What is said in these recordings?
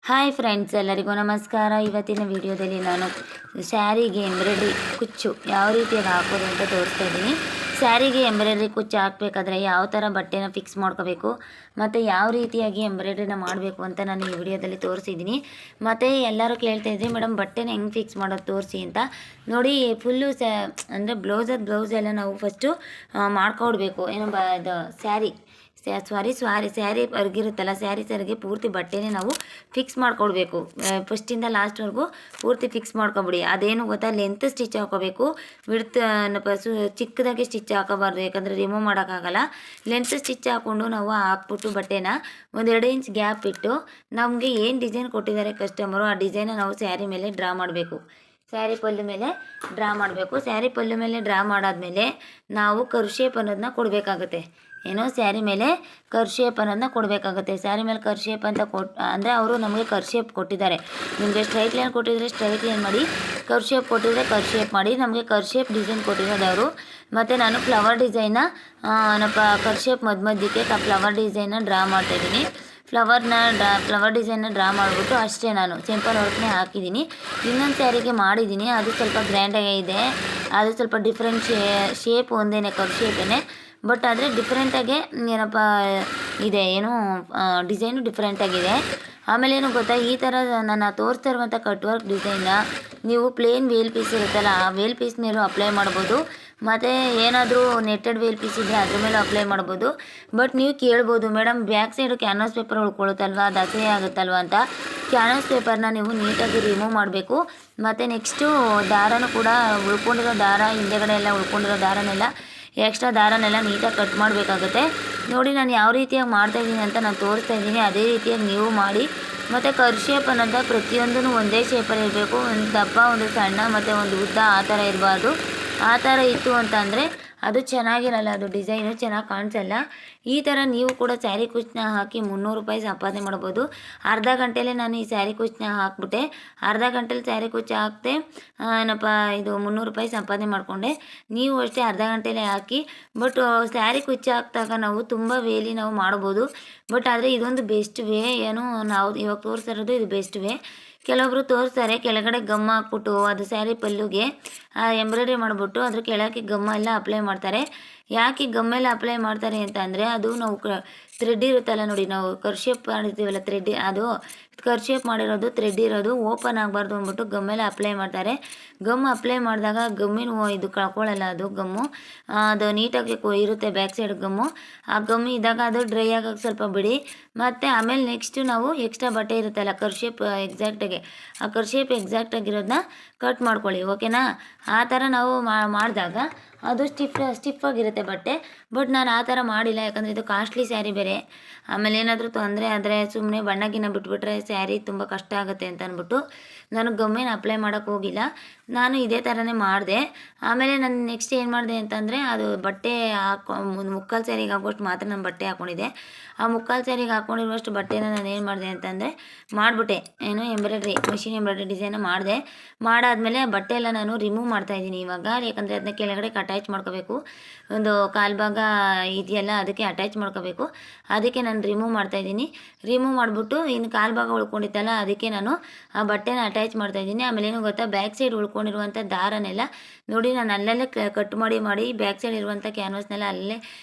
Hi friends, ಎಲ್ಲರಿಗೂ ನಮಸ್ಕಾರ. ಇವತ್ತಿನ ವಿಡಿಯೋದಲ್ಲಿ ನಾನು ಸ್ಯಾರಿಗೆ ಎಂಬ್ರಾಯ್ಡ್ರಿ ಕುಚ್ಚು ಯಾವ ರೀತಿಯಾಗಿ ಹಾಕೋದು ಅಂತ ತೋರಿಸ್ತಾ ಇದ್ದೀನಿ. ಸ್ಯಾರಿಗೆ ಎಂಬ್ರಾಯ್ಡ್ರಿ ಕುಚ್ಚು ಹಾಕಬೇಕಾದ್ರೆ ಯಾವ ಥರ ಬಟ್ಟೆನ ಫಿಕ್ಸ್ ಮಾಡ್ಕೋಬೇಕು ಮತ್ತು ಯಾವ ರೀತಿಯಾಗಿ ಎಂಬ್ರಾಯ್ಡ್ರಿನ ಮಾಡಬೇಕು ಅಂತ ನಾನು ಈ ವಿಡಿಯೋದಲ್ಲಿ ತೋರಿಸಿದ್ದೀನಿ. ಮತ್ತು ಎಲ್ಲರೂ ಕೇಳ್ತಾ ಇದ್ರಿ, ಮೇಡಮ್ ಬಟ್ಟೆನ ಹೆಂಗೆ ಫಿಕ್ಸ್ ಮಾಡೋದು ತೋರಿಸಿ ಅಂತ. ನೋಡಿ, ಫುಲ್ಲು ಅಂದರೆ ಬ್ಲೌಸ್ ಎಲ್ಲ ನಾವು ಫಸ್ಟು ಮಾಡ್ಕೊಡ್ಬೇಕು. ಏನು ಇದು ಸ್ಯಾರಿ ಹೊರಗಿರುತ್ತಲ್ಲ, ಸ್ಯಾರಿ ಸರಿಗೆ ಪೂರ್ತಿ ಬಟ್ಟೆನೇ ನಾವು ಫಿಕ್ಸ್ ಮಾಡ್ಕೊಡ್ಬೇಕು. ಫಸ್ಟಿಂದ ಲಾಸ್ಟ್ವರೆಗೂ ಪೂರ್ತಿ ಫಿಕ್ಸ್ ಮಾಡ್ಕೊಬಿಡಿ. ಅದೇನು ಗೊತ್ತಾ, ಲೆಂತ್ ಸ್ಟಿಚ್ ಹಾಕೋಬೇಕು. ವಿಡ್ತ್ ಚಿಕ್ಕದಾಗಿ ಸ್ಟಿಚ್ ಹಾಕೋಬಾರ್ದು, ಯಾಕಂದರೆ ರಿಮೂವ್ ಮಾಡೋಕ್ಕಾಗಲ್ಲ. ಲೆಂತ್ ಸ್ಟಿಚ್ ಹಾಕ್ಕೊಂಡು ನಾವು ಹಾಕ್ಬಿಟ್ಟು ಬಟ್ಟೆನ 1-2 ಇಂಚ್ ಗ್ಯಾಪ್ ಇಟ್ಟು ನಮಗೆ ಏನು ಡಿಸೈನ್ ಕೊಟ್ಟಿದ್ದಾರೆ ಕಸ್ಟಮರು, ಆ ಡಿಸೈನ ನಾವು ಸ್ಯಾರಿ ಮೇಲೆ ಡ್ರಾ ಮಾಡಬೇಕು. ಸ್ಯಾರಿ ಪಲ್ಲು ಮೇಲೆ ಡ್ರಾ ಮಾಡಬೇಕು. ಸ್ಯಾರಿ ಪಲ್ಲು ಮೇಲೆ ಡ್ರಾ ಮಾಡಾದಮೇಲೆ ನಾವು ಕರ್ವ್ ಶೇಪ್ ಅನ್ನೋದನ್ನ ಕೊಡಬೇಕಾಗುತ್ತೆ. ಏನೋ ಸ್ಯಾರಿ ಮೇಲೆ ಕರ್ವ್ ಶೇಪ್ ಅನ್ನೋದನ್ನ ಕೊಡಬೇಕಾಗುತ್ತೆ. ಸ್ಯಾರಿ ಮೇಲೆ ಕರ್ವ್ ಶೇಪ್ ಅಂತ ಅಂದರೆ ಅವರು ನಮಗೆ ಕರ್ವ್ ಶೇಪ್ ಕೊಟ್ಟಿದ್ದಾರೆ. ನಿಮಗೆ ಸ್ಟ್ರೈಟ್ ಲೈನ್ ಕೊಟ್ಟಿದ್ರೆ ಸ್ಟ್ರೈಟ್ ಲೈನ್ ಮಾಡಿ, ಕರ್ವ್ ಶೇಪ್ ಕೊಟ್ಟಿದ್ರೆ ಕರ್ವ್ ಶೇಪ್ ಮಾಡಿ. ನಮಗೆ ಕರ್ವ್ ಶೇಪ್ ಡಿಸೈನ್ ಕೊಟ್ಟಿರೋದು ಅವರು. ಮತ್ತು ನಾನು ಫ್ಲವರ್ ಡಿಸೈನ್ನ ಕರ್ವ್ ಶೇಪ್ ಮಧ್ಯಕ್ಕೆ ಫ್ಲವರ್ ಡಿಸೈನ್ನ ಡ್ರಾ ಮಾಡ್ತಾಯಿದ್ದೀನಿ. ಫ್ಲವರ್ ಡಿಸೈನ್ನ ಡ್ರಾ ಮಾಡಿಬಿಟ್ಟು ಅಷ್ಟೇ ನಾನು ಸಿಂಪಲ್ ವರ್ಕ್ನೇ ಹಾಕಿದ್ದೀನಿ. ಇನ್ನೊಂದು ಸ್ಯಾರಿಗೆ ಮಾಡಿದ್ದೀನಿ, ಅದು ಸ್ವಲ್ಪ ಗ್ರ್ಯಾಂಡಾಗೇ ಇದೆ. ಅದು ಸ್ವಲ್ಪ ಡಿಫ್ರೆಂಟ್ ಶೇಪ್ ಒಂದೇ ಕರ್ವ್ ಶೇಪೇ, ಬಟ್ ಆದರೆ ಡಿಫ್ರೆಂಟಾಗೆ ಇದೆ, ಏನು ಡಿಸೈನು ಡಿಫ್ರೆಂಟಾಗಿದೆ. ಆಮೇಲೆ ಏನು ಗೊತ್ತಾ, ಈ ಥರ ನಾನು ತೋರಿಸ್ತಾ ಇರುವಂಥ ಕಟ್ ವರ್ಕ್ ಡಿಸೈನ್ನ ನೀವು ಪ್ಲೇನ್ ವೇಲ್ ಪೀಸ್ ಇರುತ್ತಲ್ಲ, ಆ ವೇಲ್ ಪೀಸ್ ಮೇಲೂ ಅಪ್ಲೈ ಮಾಡ್ಬೋದು. ಮತ್ತು ಏನಾದರೂ ನೆಟ್ಟೆಡ್ ವೇಲ್ ಪೀಸ್ ಇದ್ದರೆ ಅದ್ರ ಮೇಲೆ ಅಪ್ಲೈ ಮಾಡ್ಬೋದು. ಬಟ್ ನೀವು ಕೇಳ್ಬೋದು, madam back side canvas paper ಉಳ್ಕೊಳ್ಳುತ್ತಲ್ವ, ಅದು ಅಸಹ್ಯ ಆಗುತ್ತಲ್ವ ಅಂತ. ಕ್ಯಾನ್ವಾಸ್ ಪೇಪರ್ನ ನೀವು ನೀಟಾಗಿ ರಿಮೂವ್ ಮಾಡಬೇಕು. ಮತ್ತು ನೆಕ್ಸ್ಟು ದಾರನೂ ಕೂಡ ಉಳ್ಕೊಂಡಿರೋ ದಾರ, ಹಿಂದೆಗಡೆ ಎಲ್ಲ ಉಳ್ಕೊಂಡಿರೋ ದಾರನೆಲ್ಲ, ಎಕ್ಸ್ಟ್ರಾ ದಾರನೆಲ್ಲ ನೀಟಾಗಿ ಕಟ್ ಮಾಡಬೇಕಾಗುತ್ತೆ. ನೋಡಿ, ನಾನು ಯಾವ ರೀತಿಯಾಗಿ ಮಾಡ್ತಾಯಿದ್ದೀನಿ ಅಂತ ನಾನು ತೋರಿಸ್ತಾ ಇದ್ದೀನಿ. ಅದೇ ರೀತಿಯಾಗಿ ನೀವು ಮಾಡಿ. ಮತ್ತು ಕರ್ವ್ ಶೇಪ್ ಅನ್ನೋದು ಪ್ರತಿಯೊಂದೂ ಒಂದೇ ಶೇಪಲ್ಲಿ ಇರಬೇಕು. ಒಂದು ದಪ್ಪ, ಒಂದು ಸಣ್ಣ ಮತ್ತು ಒಂದು ಉದ್ದ, ಆ ಥರ ಇರಬಾರ್ದು. ಆ ಥರ ಇತ್ತು ಅಂತ ಅಂದರೆ ಅದು ಚೆನ್ನಾಗಿರಲ್ಲ, ಅದು ಡಿಸೈನು ಚೆನ್ನಾಗಿ ಕಾಣಿಸಲ್ಲ. ಈ ಥರ ನೀವು ಕೂಡ ಸ್ಯಾರಿ ಕುಚ್ಚನ್ನ ಹಾಕಿ 300 ರೂಪಾಯಿ ಸಂಪಾದನೆ ಮಾಡ್ಬೋದು. ಅರ್ಧ ಗಂಟೆಲೇ ನಾನು ಈ ಸ್ಯಾರಿ ಕುಚ್ಚನ್ನ ಹಾಕ್ಬಿಟ್ಟೆ. ಅರ್ಧ ಗಂಟೆಲಿ ಸ್ಯಾರಿ ಕುಚ್ಚು ಹಾಕ್ತೆ ಇದು 300 ರೂಪಾಯಿ ಸಂಪಾದನೆ ಮಾಡಿಕೊಂಡೆ. ನೀವು ಅಷ್ಟೇ ಅರ್ಧ ಗಂಟೆಲೇ ಹಾಕಿ. ಬಟ್ ಸ್ಯಾರಿ ಕುಚ್ಚು ಹಾಕಿದಾಗ ನಾವು ತುಂಬ ವೇಲಿ ನಾವು ಮಾಡ್ಬೋದು. ಬಟ್ ಆದರೆ ಇದೊಂದು ಬೆಸ್ಟ್ ವೇ. ಏನು ನಾವು ಇವಾಗ ತೋರಿಸಿರೋದು ಇದು ಬೆಸ್ಟ್ ವೇ. ಕೆಲವೊಬ್ಬರು ತೋರಿಸ್ತಾರೆ, ಕೆಳಗಡೆ ಗಮ್ ಹಾಕ್ಬಿಟ್ಟು ಅದು ಸ್ಯಾರಿ ಪಲ್ಲುಗೆ ಎಂಬ್ರಾಯ್ಡ್ರಿ ಮಾಡಿಬಿಟ್ಟು ಅದ್ರ ಕೆಳಗೆ ಗಮ್ಮ ಎಲ್ಲ ಅಪ್ಲೈ ಮಾಡ್ತಾರೆ. ಯಾಕೆ ಗಮ್ಮೆಲ್ಲ ಅಪ್ಲೈ ಮಾಡ್ತಾರೆ ಅಂತ ಅಂದರೆ, ಅದು ನಾವು ಥ್ರೆಡ್ ಇರುತ್ತಲ್ಲ ನೋಡಿ, ನಾವು ಕರ್ವ್ ಶೇಪ್ ಮಾಡಿರ್ತೀವಲ್ಲ ಥ್ರೆಡ್, ಅದು ಕರ್ವ್ ಶೇಪ್ ಮಾಡಿರೋದು ಥ್ರೆಡ್ ಇರೋದು ಓಪನ್ ಆಗಬಾರ್ದು ಅಂದ್ಬಿಟ್ಟು ಗಮ್ಮೆಲ್ಲ ಅಪ್ಲೈ ಮಾಡ್ತಾರೆ. ಗಮ್ ಅಪ್ಲೈ ಮಾಡಿದಾಗ ಗಮ್ಮಿನ ಇದು ಕಳ್ಕೊಳ್ಳಲ್ಲ, ಅದು ಗಮ್ಮು ಅದು ನೀಟಾಗಿ ಇರುತ್ತೆ ಬ್ಯಾಕ್ ಸೈಡ್ ಗಮ್ಮು. ಆ ಗಮ್ಮು ಇದ್ದಾಗ ಅದು ಡ್ರೈ ಆಗೋಕ್ಕೆ ಸ್ವಲ್ಪ ಬಿಡಿ. ಮತ್ತು ಆಮೇಲೆ ನೆಕ್ಸ್ಟು ನಾವು ಎಕ್ಸ್ಟ್ರಾ ಬಟ್ಟೆ ಇರುತ್ತಲ್ಲ ಕರ್ವ್ ಶೇಪ್ ಎಕ್ಸಾಕ್ಟಾಗಿ, ಆ ಕರ್ವ್ ಶೇಪ್ ಎಕ್ಸಾಕ್ಟಾಗಿರೋದನ್ನ ಕಟ್ ಮಾಡ್ಕೊಳ್ಳಿ, ಓಕೆನಾ. ಆ ಥರ ನಾವು ಮಾಡಿದಾಗ ಅದು ಸ್ಟಿಫಾಗಿರುತ್ತೆ ಬಟ್ಟೆ. ಬಟ್ ನಾನು ಆ ಥರ ಮಾಡಿಲ್ಲ, ಯಾಕಂದರೆ ಇದು ಕಾಸ್ಟ್ಲಿ ಸ್ಯಾರಿ ಬೇರೆ. ಆಮೇಲೆ ಏನಾದರೂ ತೊಂದರೆ ಆದರೆ ಸುಮ್ಮನೆ ಬಣ್ಣಗಿನ್ನ ಬಿಟ್ಬಿಟ್ರೆ ಸ್ಯಾರಿ ತುಂಬ ಕಷ್ಟ ಆಗುತ್ತೆ ಅಂತ ಅಂದ್ಬಿಟ್ಟು ನಾನು ಗಮ್ಮೇನ ಅಪ್ಲೈ ಮಾಡೋಕ್ಕೆ ಹೋಗಿಲ್ಲ. ನಾನು ಇದೇ ಥರನೇ ಮಾಡಿದೆ. ಆಮೇಲೆ ನಾನು ನೆಕ್ಸ್ಟ್ ಏನು ಮಾಡಿದೆ ಅಂತಂದರೆ, ಅದು ಬಟ್ಟೆ ಮುಕ್ಕಾಲು ಸ್ಯಾರಿಗೆ ಆಗುವಷ್ಟು ಮಾತ್ರ ನಾನು ಬಟ್ಟೆ ಹಾಕ್ಕೊಂಡಿದ್ದೆ. ಆ ಮುಕ್ಕಾಲು ಸ್ಯಾರಿಗೆ ಹಾಕ್ಕೊಂಡಿರುವಷ್ಟು ಬಟ್ಟೆನ ನಾನು ಏನು ಮಾಡಿದೆ ಅಂತಂದರೆ ಮಾಡಿಬಿಟ್ಟೆ. ಏನು ಮಿಷಿನ್ ಎಂಬ್ರಾಯ್ಡ್ರಿ ಡಿಸೈನ ಮಾಡಿದೆ. ಮಾಡಾದಮೇಲೆ ಬಟ್ಟೆ ಎಲ್ಲ ನಾನು ರಿಮೂವ್ ಮಾಡ್ತಾಯಿದ್ದೀನಿ ಇವಾಗ, ಯಾಕಂದರೆ ಅದನ್ನ ಕೆಳಗಡೆ ಅಟ್ಯಾಚ್ ಮಾಡ್ಕೋಬೇಕು. ಒಂದು ಕಾಲು ಭಾಗ ಇದೆಯಲ್ಲ, ಅದಕ್ಕೆ ಅಟ್ಯಾಚ್ ಮಾಡ್ಕೋಬೇಕು. ಅದಕ್ಕೆ ನಾನು ರಿಮೂವ್ ಮಾಡ್ತಾಯಿದ್ದೀನಿ. ರಿಮೂವ್ ಮಾಡಿಬಿಟ್ಟು ಇನ್ನು ಕಾಲು ಭಾಗ ಉಳ್ಕೊಂಡಿತ್ತಲ್ಲ, ಅದಕ್ಕೆ ನಾನು ಆ ಬಟ್ಟೆನ ಅಟ್ಯಾಚ್ ಮಾಡ್ತಾಯಿದ್ದೀನಿ. ಆಮೇಲೆ ಏನು ಗೊತ್ತಾ, ಬ್ಯಾಕ್ ಸೈಡ್ ಉಳ್ಕೊಂಡಿರುವಂಥ ದಾರನೆಲ್ಲ ನೋಡಿ ನಾನು ಅಲ್ಲಲ್ಲೇ ಕಟ್ ಮಾಡಿ ಬ್ಯಾಕ್ ಸೈಡ್ ಇರುವಂಥ ಕ್ಯಾನ್ವಾಸ್ನೆಲ್ಲ ಅಲ್ಲೇ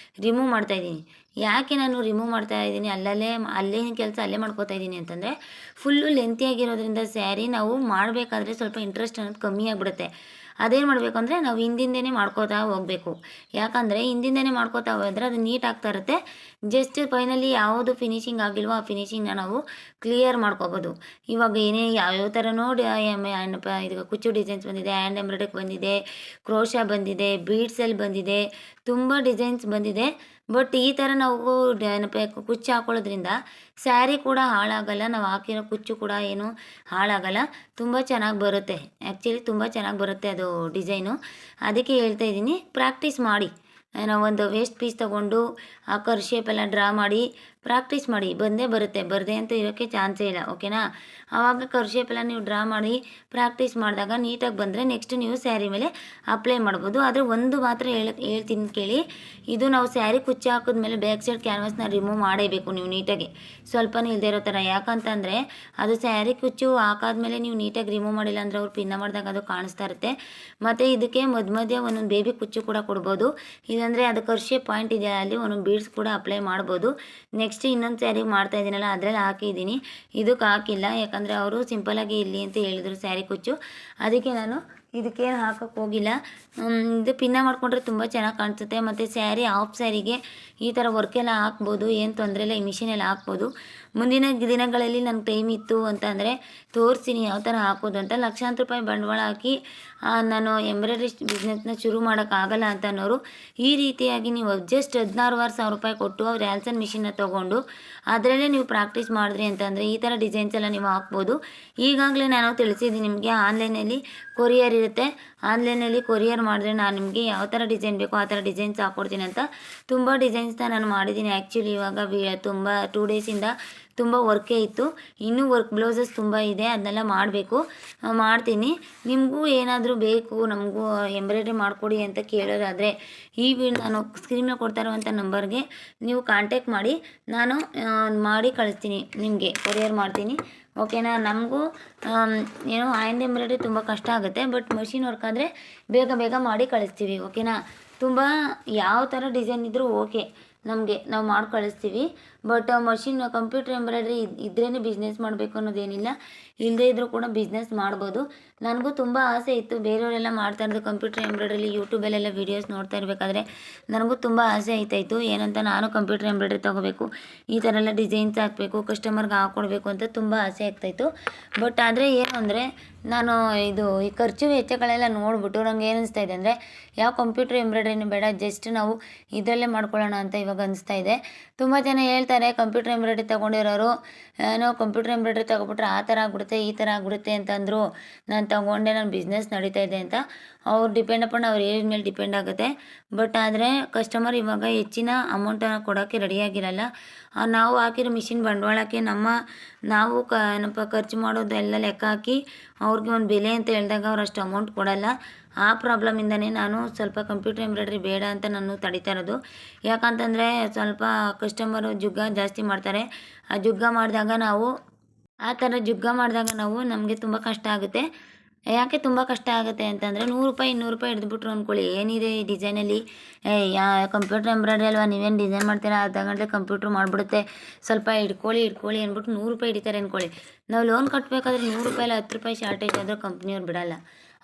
ರಿಮೂವ್ ಮಾಡ್ತಾಯಿದ್ದೀನಿ. ಯಾಕೆ ನಾನು ರಿಮೂವ್ ಮಾಡ್ತಾಯಿದ್ದೀನಿ, ಅಲ್ಲೇನು ಕೆಲಸ ಅಲ್ಲೇ ಮಾಡ್ಕೋತಾ ಇದ್ದೀನಿ ಅಂತಂದರೆ, ಫುಲ್ಲು ಲೆಂತಿಯಾಗಿರೋದ್ರಿಂದ ಸ್ಯಾರಿ ನಾವು ಮಾಡಬೇಕಾದ್ರೆ ಸ್ವಲ್ಪ ಇಂಟ್ರೆಸ್ಟ್ ಅನ್ನೋದು ಕಮ್ಮಿ ಆಗಿಬಿಡುತ್ತೆ. ಅದೇನು ಮಾಡಬೇಕು ಅಂದರೆ, ನಾವು ಹಿಂದಿಂದನೇ ಮಾಡ್ಕೋತಾ ಹೋಗಬೇಕು. ಯಾಕಂದರೆ ಹಿಂದಿಂದನೇ ಮಾಡ್ಕೋತಾ ಹೋದರೆ ಅದು ನೀಟ್ ಆಗ್ತಾ ಇರುತ್ತೆ. ಜಸ್ಟ್ ಫೈನಲಿ ಯಾವುದು ಫಿನಿಶಿಂಗ್ ಆಗಿಲ್ವೋ ಆ ಫಿನಿಶಿಂಗ್ನ ನಾವು ಕ್ಲಿಯರ್ ಮಾಡ್ಕೋಬೋದು. ಇವಾಗ ಯಾವ್ಯಾವ ಥರ ನೋಡಿ ಇದು ಕುಚ್ಚು ಡಿಸೈನ್ಸ್ ಬಂದಿದೆ, ಹ್ಯಾಂಡ್ ಎಂಬ್ರಾಯ್ಡ್ರಿಗೆ ಬಂದಿದೆ, ಕ್ರೋಶಾ ಬಂದಿದೆ, ಬೀಡ್ಸಲ್ಲಿ ಬಂದಿದೆ, ತುಂಬ ಡಿಸೈನ್ಸ್ ಬಂದಿದೆ. ಬಟ್ ಈ ಥರ ನಾವು ಕುಚ್ಚು ಹಾಕೊಳ್ಳೋದ್ರಿಂದ ಸ್ಯಾರಿ ಕೂಡ ಹಾಳಾಗಲ್ಲ, ನಾವು ಹಾಕಿರೋ ಕುಚ್ಚು ಕೂಡ ಏನು ಹಾಳಾಗಲ್ಲ, ತುಂಬ ಚೆನ್ನಾಗಿ ಬರುತ್ತೆ. ಆ್ಯಕ್ಚುಲಿ ತುಂಬ ಚೆನ್ನಾಗಿ ಬರುತ್ತೆ ಅದು ಡಿಸೈನು. ಅದಕ್ಕೆ ಹೇಳ್ತಾ ಇದ್ದೀನಿ, ಪ್ರಾಕ್ಟೀಸ್ ಮಾಡಿ. ನಾವು ಒಂದು ವೇಸ್ಟ್ ಪೀಸ್ ತೊಗೊಂಡು ಆ ಕರ್ವ್ ಶೇಪೆಲ್ಲ ಡ್ರಾ ಮಾಡಿ ಪ್ರಾಕ್ಟೀಸ್ ಮಾಡಿ, ಬಂದೇ ಬರುತ್ತೆ, ಬರದೆ ಅಂತ ಇರೋಕ್ಕೆ ಚಾನ್ಸೇ ಇಲ್ಲ. ಓಕೆನಾ? ಆವಾಗ ಕರ್ವ್ ಶೇಪ್ ಎಲ್ಲ ನೀವು ಡ್ರಾ ಮಾಡಿ ಪ್ರಾಕ್ಟೀಸ್ ಮಾಡಿದಾಗ ನೀಟಾಗಿ ಬಂದರೆ ನೆಕ್ಸ್ಟ್ ನೀವು ಸ್ಯಾರಿ ಮೇಲೆ ಅಪ್ಲೈ ಮಾಡ್ಬೋದು. ಆದರೆ ಒಂದು ಮಾತ್ರ ಹೇಳ್ತೀನಿ ಕೇಳಿ, ಇದು ನಾವು ಸ್ಯಾರಿ ಕುಚ್ಚು ಹಾಕಿದ್ಮೇಲೆ ಬ್ಯಾಕ್ ಸೈಡ್ ಕ್ಯಾನ್ವಾಸ್ನ ರಿಮೂವ್ ಮಾಡೇಬೇಕು ನೀವು ನೀಟಾಗಿ, ಸ್ವಲ್ಪನೂ ಇಲ್ಲದೆ ಇರೋ ಥರ. ಯಾಕಂತಂದರೆ ಅದು ಸ್ಯಾರಿ ಕುಚ್ಚು ಹಾಕಾದ್ಮೇಲೆ ನೀವು ನೀಟಾಗಿ ರಿಮೂವ್ ಮಾಡಿಲ್ಲ ಅಂದರೆ ಅವ್ರು ಪಿನ್ನ ಮಾಡಿದಾಗ ಅದು ಕಾಣಿಸ್ತಾ ಇರುತ್ತೆ. ಮತ್ತು ಇದಕ್ಕೆ ಮಧ್ಯ ಒಂದೊಂದು ಬೇಬಿ ಕುಚ್ಚು ಕೂಡ ಕೊಡ್ಬೋದು. ಇಲ್ಲಾಂದರೆ ಅದು ಕರ್ವ್ ಶೇಪ್ ಪಾಯಿಂಟ್ ಇದೆಯಲ್ಲ, ಅಲ್ಲಿ ಒಂದೊಂದು ಬೀಡ್ಸ್ ಕೂಡ ಅಪ್ಲೈ ಮಾಡ್ಬೋದು. ನೆಕ್ಸ್ಟ್ ಇನ್ನೊಂದು ಸ್ಯಾರಿ ಮಾಡ್ತಾ ಇದ್ದೀನಲ್ಲ, ಅದರಲ್ಲಿ ಹಾಕಿದ್ದೀನಿ, ಇದಕ್ಕೆ ಹಾಕಿಲ್ಲ. ಯಾಕಂದರೆ ಅವರು ಸಿಂಪಲಾಗಿ ಇರಲಿ ಅಂತ ಹೇಳಿದರು ಸ್ಯಾರಿ ಕುಚ್ಚು, ಅದಕ್ಕೆ ನಾನು ಇದಕ್ಕೇನು ಹಾಕೋಕ್ಕೆ ಹೋಗಿಲ್ಲ. ಇದು ಪಿನ್ನ ಮಾಡಿಕೊಂಡ್ರೆ ತುಂಬ ಚೆನ್ನಾಗಿ ಕಾಣಿಸುತ್ತೆ. ಮತ್ತು ಸ್ಯಾರಿ ಹಾಫ್ ಸ್ಯಾರಿಗೆ ಈ ಥರ ವರ್ಕೆಲ್ಲ ಹಾಕ್ಬೋದು, ಏನು ತೊಂದರೆ ಇಲ್ಲ, ಈ ಮಿಷಿನೆಲ್ಲ ಹಾಕ್ಬೋದು. ಮುಂದಿನ ದಿನಗಳಲ್ಲಿ ನನಗೆ ಟೈಮ್ ಇತ್ತು ಅಂತ ಅಂದರೆ ತೋರಿಸ್ತೀನಿ ಯಾವ ಥರ ಹಾಕೋದು ಅಂತ. ಲಕ್ಷಾಂತರ ರೂಪಾಯಿ ಬಂಡವಾಳ ಹಾಕಿ ನಾನು ಎಂಬ್ರಾಯ್ಡ್ರಿ ಬಿಸ್ನೆಸ್ನ ಶುರು ಮಾಡೋಕ್ಕಾಗಲ್ಲ ಅಂತ ಅನ್ನೋರು ಈ ರೀತಿಯಾಗಿ ನೀವು ಜಸ್ಟ್ 16,000 ರೂಪಾಯಿ ಕೊಟ್ಟು ಅವ್ರು ರ್ಯಾಲ್ಸನ್ ಮಿಷಿನ್ನ ತೊಗೊಂಡು ಅದರಲ್ಲೇ ನೀವು ಪ್ರಾಕ್ಟೀಸ್ ಮಾಡಿದ್ರಿ ಅಂತಂದರೆ ಈ ಥರ ಡಿಸೈನ್ಸ್ ಎಲ್ಲ ನೀವು ಹಾಕ್ಬೋದು. ಈಗಾಗಲೇ ನಾನು ತಿಳಿಸಿದ್ದೀನಿ ನಿಮಗೆ, ಆನ್ಲೈನಲ್ಲಿ ಕೊರಿಯರ್ ಇರುತ್ತೆ. ಆನ್ಲೈನಲ್ಲಿ ಕೊರಿಯರ್ ಮಾಡಿದ್ರೆ ನಾನು ನಿಮಗೆ ಯಾವ ಥರ ಡಿಸೈನ್ ಬೇಕೋ ಆ ಥರ ಡಿಸೈನ್ಸ್ ಹಾಕ್ಕೊಡ್ತೀನಿ ಅಂತ. ತುಂಬ ಡಿಸೈನ್ಸ್ನ ನಾನು ಮಾಡಿದ್ದೀನಿ. ಆ್ಯಕ್ಚುಲಿ ಇವಾಗ ತುಂಬ 2 ಡೇಸಿಂದ ತುಂಬ ವರ್ಕೇ ಇತ್ತು, ಇನ್ನೂ ವರ್ಕ್ ಬ್ಲೌಸಸ್ ತುಂಬ ಇದೆ, ಅದನ್ನೆಲ್ಲ ಮಾಡಬೇಕು, ಮಾಡ್ತೀನಿ. ನಿಮಗೂ ಏನಾದರೂ ಬೇಕು ನಮಗೂ ಎಂಬ್ರಾಯ್ಡ್ರಿ ಮಾಡಿಕೊಡಿ ಅಂತ ಕೇಳೋದಾದರೆ ನಾನು ಸ್ಕ್ರೀನ್ ಮೇಲೆ ಕೊಡ್ತಾ ಇರುವಂಥ ನಂಬರ್ಗೆ ನೀವು ಕಾಂಟ್ಯಾಕ್ಟ್ ಮಾಡಿ, ನಾನು ಮಾಡಿ ಕಳಿಸ್ತೀನಿ, ನಿಮಗೆ ಕೊರಿಯರ್ ಮಾಡ್ತೀನಿ. ಓಕೆನಾ? ನಮಗೂ ಹ್ಯಾಂಡ್ ಎಂಬ್ರಾಯ್ಡ್ರಿ ತುಂಬ ಕಷ್ಟ ಆಗುತ್ತೆ, ಬಟ್ ಮಷಿನ್ ವರ್ಕ್ ಆದರೆ ಬೇಗ ಮಾಡಿ ಕಳಿಸ್ತೀವಿ. ಓಕೆನಾ? ತುಂಬ ಯಾವ ಥರ ಡಿಸೈನ್ ಇದ್ದರೂ ಓಕೆ, ನಾವು ಮಾಡಿ ಕಳಿಸ್ತೀವಿ. ಬಟ್ ಮಷಿನ್ ಕಂಪ್ಯೂಟರ್ ಎಂಬ್ರಾಯ್ಡ್ರಿ ಇದ್ರೇ ಬಿಸ್ನೆಸ್ ಮಾಡಬೇಕು ಅನ್ನೋದೇನಿಲ್ಲ, ಇಲ್ಲದೇ ಇದ್ದರೂ ಕೂಡ ಬಿಸ್ನೆಸ್ ಮಾಡ್ಬೋದು. ನನಗೂ ತುಂಬ ಆಸೆ ಇತ್ತು, ಬೇರೆಯವರೆಲ್ಲ ಮಾಡ್ತಾ ಇರೋದು ಕಂಪ್ಯೂಟರ್ ಎಂಬ್ರಾಯ್ಡ್ರಿಲಿ ಯೂಟ್ಯೂಬಲ್ಲೆಲ್ಲ ವೀಡಿಯೋಸ್ ನೋಡ್ತಾ ಇರಬೇಕಾದ್ರೆ ನನಗೂ ತುಂಬ ಆಸೆ ಆಯ್ತಾಯಿತ್ತು. ಏನಂತ ನಾನು ಕಂಪ್ಯೂಟರ್ ಎಂಬ್ರಾಯ್ಡ್ರಿ ತೊಗೋಬೇಕು, ಈ ಥರ ಎಲ್ಲ ಡಿಸೈನ್ಸ್ ಹಾಕಬೇಕು, ಕಸ್ಟಮರ್ಗೆ ಹಾಕ್ಕೊಡ್ಬೇಕು ಅಂತ ತುಂಬ ಆಸೆ ಆಗ್ತಾಯಿತ್ತು. ಬಟ್ ಆದರೆ ಏನು ಅಂದರೆ ನಾನು ಈ ಖರ್ಚು ವೆಚ್ಚಗಳೆಲ್ಲ ನೋಡಿಬಿಟ್ಟು ನನಗೆ ಏನು ಅನಿಸ್ತಾ ಇದೆ ಅಂದರೆ ಯಾವ ಕಂಪ್ಯೂಟರ್ ಎಂಬ್ರಾಯ್ಡ್ರಿನೂ ಬೇಡ, ಜಸ್ಟ್ ನಾವು ಇದರಲ್ಲೇ ಮಾಡ್ಕೊಳ್ಳೋಣ ಅಂತ ಇವಾಗ ಅನಿಸ್ತಾ ಇದೆ. ತುಂಬ ಜನ ಹೇಳ್ತಾರೆ ಕಂಪ್ಯೂಟರ್ ಎಂಬ್ರಾಯ್ಡ್ರಿ ತೊಗೊಂಡಿರೋರು, ಕಂಪ್ಯೂಟರ್ ಎಂಬ್ರಾಯ್ಡ್ರಿ ತೊಗೊಬಿಟ್ರೆ ಆ ಥರ ಆಗ್ಬಿಡುತ್ತೆ ಈ ಥರ ಆಗ್ಬಿಡುತ್ತೆ ಅಂತಂದರು. ನಾನು ತೊಗೊಂಡೆ, ನನ್ನ ಬಿಸ್ನೆಸ್ ನಡೀತಾ ಇದೆ ಅಂತ. ಅವ್ರು ಡಿಪೆಂಡ್ ಅಪಾನ್ ಅವ್ರ ಏಜ್ ಮೇಲೆ ಡಿಪೆಂಡ್ ಆಗುತ್ತೆ. ಬಟ್ ಆದರೆ ಕಸ್ಟಮರ್ ಇವಾಗ ಹೆಚ್ಚಿನ ಅಮೌಂಟನ್ನು ಕೊಡೋಕ್ಕೆ ರೆಡಿಯಾಗಿರಲ್ಲ. ನಾವು ಹಾಕಿರೋ ಮಿಷಿನ್ ಬಂಡವಾಳಕ್ಕೆ ನಾವು ಖರ್ಚು ಮಾಡೋದೆಲ್ಲ ಲೆಕ್ಕ ಹಾಕಿ ಅವ್ರಿಗೆ ಒಂದು ಬೆಲೆ ಅಂತ ಹೇಳಿದಾಗ ಅವ್ರು ಅಷ್ಟು ಅಮೌಂಟ್ ಕೊಡಲ್ಲ. ಆ ಪ್ರಾಬ್ಲಮಿಂದನೇ ನಾನು ಸ್ವಲ್ಪ ಕಂಪ್ಯೂಟರ್ ಎಂಬ್ರಾಯ್ಡ್ರಿ ಬೇಡ ಅಂತ ನಾನು ತಡೀತಾ ಇರೋದು. ಯಾಕಂತಂದರೆ ಸ್ವಲ್ಪ ಕಸ್ಟಮರು ಜುಗ್ಗ ಜಾಸ್ತಿ ಮಾಡ್ತಾರೆ. ಆ ಜುಗ್ಗ ಮಾಡಿದಾಗ ನಾವು ನಮಗೆ ತುಂಬ ಕಷ್ಟ ಆಗುತ್ತೆ. ಯಾಕೆ ತುಂಬ ಕಷ್ಟ ಆಗುತ್ತೆ ಅಂತಂದರೆ 100 ರೂಪಾಯಿ 200 ರೂಪಾಯಿ ಹಿಡಿದ್ಬಿಟ್ರು ಅಂದ್ಕೊಳ್ಳಿ, ಏನಿದೆ ಈ ಡಿಸೈನಲ್ಲಿ, ಕಂಪ್ಯೂಟರ್ ಎಂಬ್ರಾಯ್ಡ್ರಿ ಅಲ್ವಾ, ನೀವೇನು ಡಿಸೈನ್ ಮಾಡ್ತೀರಾ, ಅರ್ಧ ಗಂಟೆ ಕಂಪ್ಯೂಟ್ರ್ ಮಾಡಿಬಿಡುತ್ತೆ, ಸ್ವಲ್ಪ ಹಿಡ್ಕೊಳ್ಳಿ ಅಂದ್ಬಿಟ್ಟು 100 ರೂಪಾಯಿ ಹಿಡಿತಾರೆ ಅಂದ್ಕೊಳ್ಳಿ. ನಾವು ಲೋನ್ ಕಟ್ಟಬೇಕಾದ್ರೆ 100 ರೂಪಾಯಿ 10 ರೂಪಾಯಿ ಶಾರ್ಟೇಜ್ ಆದರೂ ಕಂಪ್ನಿಯವ್ರು ಬಿಡಲ್ಲ.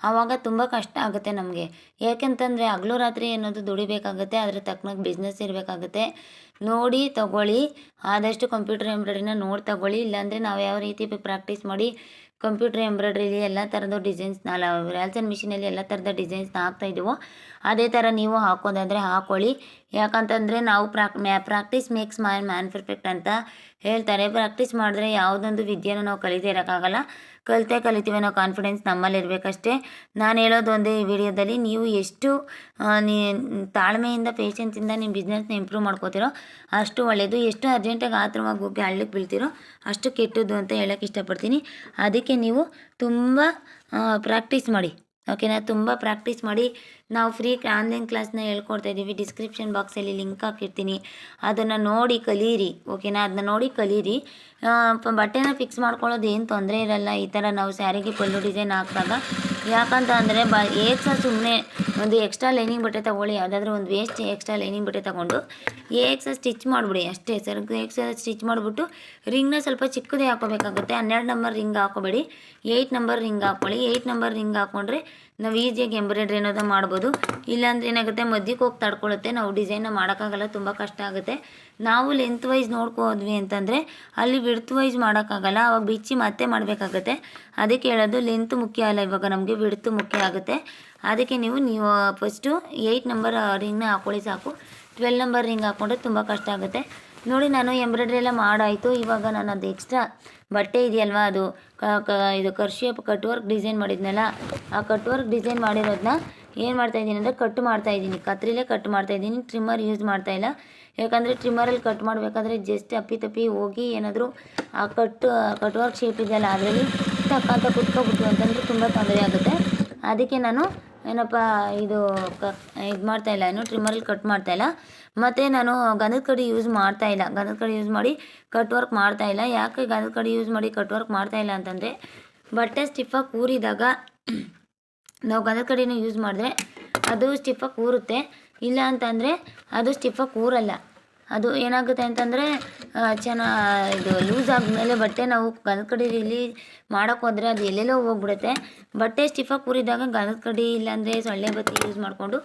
ಆವಾಗ ತುಂಬ ಕಷ್ಟ ಆಗುತ್ತೆ ನಮಗೆ. ಯಾಕೆಂತಂದರೆ ಹಗಲು ರಾತ್ರಿ ಅನ್ನೋದು ದುಡಿಬೇಕಾಗುತ್ತೆ, ಅದ್ರ ತಕ್ಕನಾಗಿ ಬಿಸ್ನೆಸ್ ಇರಬೇಕಾಗುತ್ತೆ. ನೋಡಿ ತಗೊಳ್ಳಿ, ಆದಷ್ಟು ಕಂಪ್ಯೂಟರ್ ಎಂಬ್ರಾಯ್ಡ್ರಿನ ನೋಡಿ ತಗೊಳ್ಳಿ. ಇಲ್ಲಾಂದರೆ ನಾವು ಯಾವ ರೀತಿ ಪ್ರಾಕ್ಟೀಸ್ ಮಾಡಿ ಕಂಪ್ಯೂಟರ್ ಎಂಬ್ರಾಯ್ಡ್ರಿಲಿ ಎಲ್ಲ ಥರದ ಡಿಸೈನ್ಸ್ನ ರ್ಯಾಲ್ಸನ್ ಮಿಷಿನಲ್ಲಿ ಎಲ್ಲ ಥರದ ಡಿಸೈನ್ಸ್ನ ಹಾಕ್ತಾಯಿದ್ದೀವೋ ಅದೇ ಥರ ನೀವು ಹಾಕೋದಾದರೆ ಹಾಕ್ಕೊಳ್ಳಿ. ಯಾಕಂತಂದರೆ ನಾವು ಪ್ರಾಕ್ಟೀಸ್ ಮೇಕ್ಸ್ ಮ್ಯಾನ್ ಪರ್ಫೆಕ್ಟ್ ಅಂತ ಹೇಳ್ತಾರೆ. ಪ್ರಾಕ್ಟೀಸ್ ಮಾಡಿದ್ರೆ ಯಾವುದೊಂದು ವಿದ್ಯೆನೂ ನಾವು ಕಲಿತೇ ಇರೋಕ್ಕಾಗಲ್ಲ, ಕಲಿತೀವಿ ಅನ್ನೋ ಕಾನ್ಫಿಡೆನ್ಸ್ ನಮ್ಮಲ್ಲಿರಬೇಕಷ್ಟೇ. ನಾನು ಹೇಳೋದು ಒಂದೇ ಈ ವಿಡಿಯೋದಲ್ಲಿ, ನೀವು ಎಷ್ಟು ತಾಳ್ಮೆಯಿಂದ ಪೇಷನ್ಸಿಂದ ನಿಮ್ಮ ಬಿಸ್ನೆಸ್ನ ಇಂಪ್ರೂವ್ ಮಾಡ್ಕೋತೀರೋ ಅಷ್ಟು ಒಳ್ಳೆಯದು. ಎಷ್ಟು ಅರ್ಜೆಂಟಾಗಿ ಆತರವಾಗಿ ಹೋಗಿ ಹಳ್ಳಕ್ಕೆ ಬೀಳ್ತೀರೋ ಅಷ್ಟು ಕೆಟ್ಟದ್ದು ಅಂತ ಹೇಳೋಕ್ಕೆ ಇಷ್ಟಪಡ್ತೀನಿ. ಅದಕ್ಕೆ ನೀವು ತುಂಬ ಪ್ರಾಕ್ಟೀಸ್ ಮಾಡಿ. ಓಕೆನಾ? ತುಂಬ ಪ್ರಾಕ್ಟೀಸ್ ಮಾಡಿ. ನಾವು ಫ್ರೀ ಆನ್ಲೈನ್ ಕ್ಲಾಸ್ನ ಹೇಳ್ಕೊಡ್ತಾ ಇದ್ದೀವಿ, ಡಿಸ್ಕ್ರಿಪ್ಷನ್ ಬಾಕ್ಸಲ್ಲಿ ಲಿಂಕ್ ಹಾಕಿರ್ತೀನಿ, ಅದನ್ನು ನೋಡಿ ಕಲೀರಿ. ಓಕೆನಾ? ಅದನ್ನ ನೋಡಿ ಕಲೀರಿ. ಬಟ್ಟೆನ ಫಿಕ್ಸ್ ಮಾಡ್ಕೊಳ್ಳೋದು ಏನು ತೊಂದರೆ ಇರಲ್ಲ ಈ ಥರ ನಾವು ಸ್ಯಾರಿಗೆ ಪಲ್ಲು ಡಿಸೈನ್ ಹಾಕಿದಾಗ. ಯಾಕಂತ ಅಂದರೆ ಸುಮ್ಮನೆ ಒಂದು ಎಕ್ಸ್ಟ್ರಾ ಲೈನಿಂಗ್ ಬಟ್ಟೆ ತೊಗೊಳ್ಳಿ, ಯಾವುದಾದ್ರೂ ಒಂದು ವೇಸ್ಟ್ ಎಕ್ಸ್ಟ್ರಾ ಲೈನಿಂಗ್ ಬಟ್ಟೆ ತೊಗೊಂಡು ಸ್ಟಿಚ್ ಮಾಡಿಬಿಡಿ ಅಷ್ಟೇ. ಸ್ಟಿಚ್ ಮಾಡಿಬಿಟ್ಟು ರಿಂಗ್ನ ಸ್ವಲ್ಪ ಚಿಕ್ಕದೇ ಹಾಕೋಬೇಕಾಗುತ್ತೆ. 12 ನಂಬರ್ ರಿಂಗ್ ಹಾಕೋಬೇಡಿ, 8 ನಂಬರ್ ರಿಂಗ್ ಹಾಕ್ಕೊಳ್ಳಿ. 8 ನಂಬರ್ ರಿಂಗ್ ಹಾಕ್ಕೊಂಡ್ರೆ ನಾವು ಈಸಿಯಾಗಿ ಎಂಬ್ರಾಯ್ಡ್ರಿ ಅನ್ನೋದು ಮಾಡ್ಬೋದು. ಇಲ್ಲಾಂದ್ರೆ ಏನಾಗುತ್ತೆ, ಮಧ್ಯಕ್ಕೆ ಹೋಗಿ ತಡ್ಕೊಳ್ಳುತ್ತೆ, ನಾವು ಡಿಸೈನ್ನ ಮಾಡೋಕ್ಕಾಗಲ್ಲ, ತುಂಬ ಕಷ್ಟ ಆಗುತ್ತೆ. ನಾವು ಲೆಂತ್ ವೈಸ್ ನೋಡ್ಕೋದ್ವಿ ಅಂತಂದರೆ ಅಲ್ಲಿ ವಿಡ್ತ್ ವೈಸ್ ಮಾಡೋಕ್ಕಾಗಲ್ಲ, ಅವಾಗ ಬಿಚ್ಚಿ ಮತ್ತೆ ಮಾಡಬೇಕಾಗತ್ತೆ. ಅದಕ್ಕೆ ಹೇಳೋದು ಲೆಂತ್ ಮುಖ್ಯ ಅಲ್ಲ, ಇವಾಗ ನಮಗೆ ವಿಡ್ತ್ ಮುಖ್ಯ ಆಗುತ್ತೆ. ಅದಕ್ಕೆ ನೀವು ಫಸ್ಟು 8 ನಂಬರ್ ರಿಂಗ್ನ ಹಾಕ್ಕೊಳ್ಳಿ ಸಾಕು. 12 ನಂಬರ್ ರಿಂಗ್ ಹಾಕ್ಕೊಂಡ್ರೆ ತುಂಬ ಕಷ್ಟ ಆಗುತ್ತೆ. ನೋಡಿ, ನಾನು ಎಂಬ್ರಾಯ್ಡ್ರಿ ಎಲ್ಲ ಮಾಡಾಯಿತು. ಇವಾಗ ನಾನು ಅದು ಎಕ್ಸ್ಟ್ರಾ ಬಟ್ಟೆ ಇದೆಯಲ್ವ, ಅದು ಇದು curve shape cut work design ಮಾಡಿದ್ನಲ್ಲ, ಆ ಕಟ್ ವರ್ಕ್ ಡಿಸೈನ್ ಮಾಡಿರೋದನ್ನ ಏನು ಮಾಡ್ತಾಯಿದ್ದೀನಿ ಅಂದರೆ ಕಟ್ ಮಾಡ್ತಾಯಿದ್ದೀನಿ, ಕತ್ರಿಲೇ ಕಟ್ ಮಾಡ್ತಾಯಿದ್ದೀನಿ, ಟ್ರಿಮ್ಮರ್ ಯೂಸ್ ಮಾಡ್ತಾಯಿಲ್ಲ. ಯಾಕಂದರೆ ಟ್ರಿಮ್ಮರಲ್ಲಿ ಕಟ್ ಮಾಡಬೇಕಾದ್ರೆ ಜಸ್ಟ್ ಅಪ್ಪಿ ಹೋಗಿ ಏನಾದರೂ ಆ ಕಟ್ ವರ್ಕ್ ಶೇಪ್ ಇದೆಯಲ್ಲ ಅದರಲ್ಲಿ ಟಕ್ಕಂತ ಕುತ್ಕೊಬಿಟ್ಟು ಅಂತಂದರೆ ತುಂಬ ತೊಂದರೆ ಆಗುತ್ತೆ. ಅದಕ್ಕೆ ನಾನು ಏನಪ್ಪ ಇದು ಮಾಡ್ತಾಯಿಲ್ಲ, ಏನು ಟ್ರಿಮ್ಮರಲ್ಲಿ ಕಟ್ ಮಾಡ್ತಾಯಿಲ್ಲ. ಮತ್ತು ನಾನು ಗಂಧದ ಕಡ್ಡಿ ಯೂಸ್ ಮಾಡ್ತಾಯಿಲ್ಲ, ಗಂಧದ ಕಡ್ಡಿ ಯೂಸ್ ಮಾಡಿ ಕಟ್ ವರ್ಕ್ ಮಾಡ್ತಾಯಿಲ್ಲ. ಯಾಕೆ ಗಂಧದ ಕಡ್ಡಿ ಯೂಸ್ ಮಾಡಿ ಕಟ್ ವರ್ಕ್ ಮಾಡ್ತಾಯಿಲ್ಲ ಅಂತಂದರೆ, ಬಟ್ಟೆ ಸ್ಟಿಫಾಗಿ ಕೂರಿದಾಗ ನಾವು ಗಂಧದ ಕಡ್ಡಿನ ಯೂಸ್ ಮಾಡಿದ್ರೆ ಅದು ಸ್ಟಿಫಾಗಿ ಕೂರುತ್ತೆ, ಇಲ್ಲ ಅಂತಂದರೆ ಅದು ಸ್ಟಿಫಾಗಿ ಕೂರಲ್ಲ. ಅದು ಏನಾಗುತ್ತೆ ಅಂತಂದರೆ ಇದು ಲೂಸ್ ಆದಮೇಲೆ ಬಟ್ಟೆ ನಾವು ಗಂಧದ ಕಡ್ಡಿಲಿ ಮಾಡೋಕ್ಕೆ ಹೋದರೆ ಅದು ಎಲ್ಲೆಲ್ಲೋ ಹೋಗ್ಬಿಡುತ್ತೆ. ಬಟ್ಟೆ ಸ್ಟಿಫಾಗಿ ಕೂರಿದಾಗ ಗಂಧದ ಕಡ್ಡಿ ಇಲ್ಲಾಂದರೆ ಸೊಳ್ಳೆ ಬತ್ತಿ ಯೂಸ್ ಮಾಡಿಕೊಂಡು